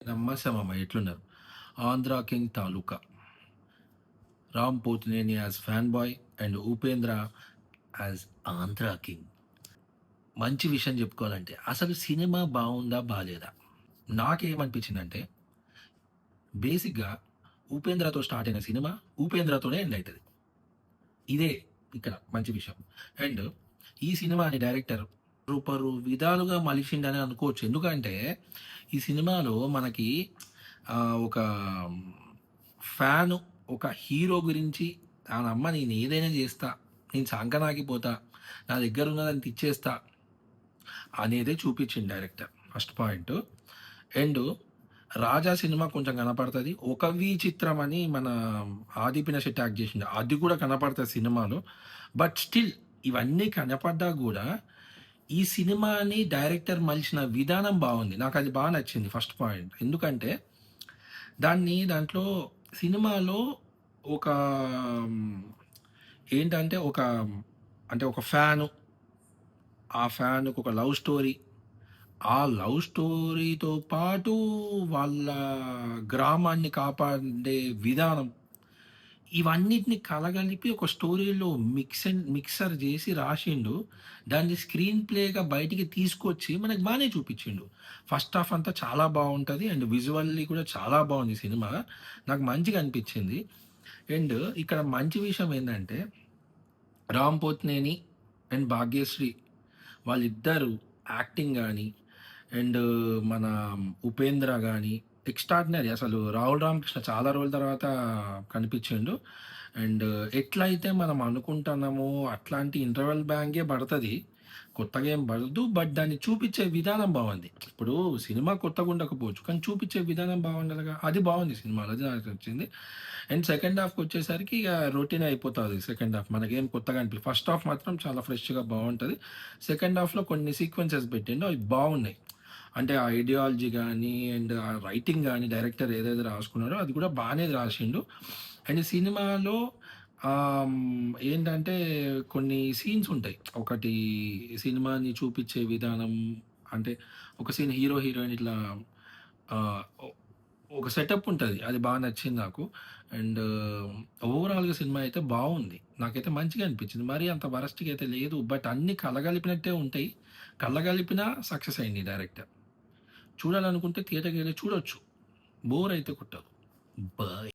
నమస్తే మామ ఎట్లున్నారు? 'Andhra king Taluka', 'Ram Pothineni' as fan boy and 'Upendra' as 'Andhra king'. మంచి విషయం చెప్పుకోవాలంటే అసలు సినిమా బావుందా? బాలేదా? నాకేమనిపించిందంటే బేసిక్‌గా 'ఉపేంద్ర'తో స్టార్ట్ అయిన సినిమా 'ఉపేంద్ర'తోనే ఎండ్ అయితది. ఇదే ఇక్కడ మంచి విషయం. అండ్ ఈ సినిమాని డైరెక్టర్ సూపరు విధాలుగా మలిచిండని అనుకోవచ్చు. ఎందుకంటే ఈ సినిమాలో మనకి ఒక ఫ్యాను ఒక హీరో గురించి ఆనమ్మ నేనేదైనా జేస్తా, నేను సంకనాకిపోతా, నా దగ్గరున్నదాన్ని తెచ్చేస్తా అనేదే చూపిచ్చిండు director first point. And 'Raja' cinema కొంచెం కనపడతది. 'ఒక వి చిత్రం' అని మన 'ఆది పినిశెట్టి' యాక్ట్ జేసిండు. అది కూడా కనపడతది సినిమాలో. బట్ స్టిల్ ఇవన్నీ కనపడ్డా గూడా ఈ సినిమాని డైరెక్టర్ మలిచిన విధానం బావుంది. నాకది బా నచ్చింది ఫస్ట్ పాయింట్. ఎందుకంటే దాంట్లో సినిమాలో ఒక హ్మ్, ఏంటంటే అంటే ఒక ఫ్యాను, ఆ ఫ్యాన్‌కి ఒక లవ్ స్టోరీ. ఆ లవ్ స్టోరీతో పాటు వాళ్ళ గ్రామాన్ని కాపాడే విధానం. ఇవన్నిటిని కలగలిపి ఒక స్టోరీలో మిక్సర్ జేసి రాశిండు. దాన్ని స్క్రీన్ ప్లేగా బయటికి తీసుకొచ్చి మనకు బానే చూపిచ్చిండు. ఫస్ట్ హాఫ్ అంతా చాలా బావుంటది. అండ్ విజువల్లీ కూడా చాలా బావుంది సినిమా. నాకు మంచిగా అనిపిచ్చింది. అండ్ ఇక్కడ మంచి విషయం ఏందంటే 'రామ్ పోతినేని' అండ్ 'భాగ్యశ్రీ' వాళ్ళిద్దరూ యాక్టింగ్ గాని, అండ్ మన 'ఉపేంద్ర' గాని ఎక్స్ట్రార్డినరీ అసలు. 'రాహుల్ రామకృష్ణ' చాలా రోజుల తర్వాత కనిపించిండు. అండ్ ఎట్లయితే మనం అనుకుంటున్నామో అట్లాంటి ఇంటర్వెల్ బ్యాంగే పడతది. కొత్తగా ఏం పడదు. బట్ దాన్ని చూపిచ్చే విధానం బావుంది. ఇప్పుడు సినిమా కొత్తగా ఉండకపోవచ్చు. కానీ చూపిచ్చే విధానం బావుండాలిగా. అది బావుంది సినిమాలో. అది నాకు నచ్చింది. అండ్ సెకండ్ హాఫ్‌కొచ్చేసరికి ఇగ రొటీన్ అయిపోతది సెకండ్ హాఫ్. మనకేం కొత్తగా ఫస్ట్ హాఫ్ మాత్రం చాలా ఫ్రెష్‌గా బావుంటది. సెకండ్ హాఫ్‌లో కొన్ని సీక్వెన్సెస్ పెట్టిండు. అవి బావున్నాయి. అంటే ఆ ఐడియాలజీ గాని, అండ్ ఆ రైటింగ్ గాని, డైరెక్టర్ ఏదైతే రాసుకున్నాడో అది కూడా బానే రాసిండు. అండ్ ఈ సినిమాలో ఏంటంటే కొన్ని సీన్స్ ఉంటాయి. ఒకటి సినిమాని చూపిచ్చే విధానం అంటే ఒక సీన్ హీరో, హీరోయిన్ ఇట్లా ఆహ్, ఒ ఒక సెటప్ ఉంటది. అది బా నచ్చింది నాకు. అండ్ ఓవరాల్‌గా సినిమా అయితే బావుంది. నాకైతే మంచిగా అనిపించింది. మరీ అంత వరస్ట్‌గా అయితే లేదు. బట్ అన్నీ కలగలిపినట్టే ఉంటాయి. కలగలిపినా సక్సెస్ అయింది డైరెక్టర్. చూడాలనుకుంటే థియేటర్‌కెళ్లి చూడొచ్చు. బోర్ అయితే కొట్టదు. బాయ్.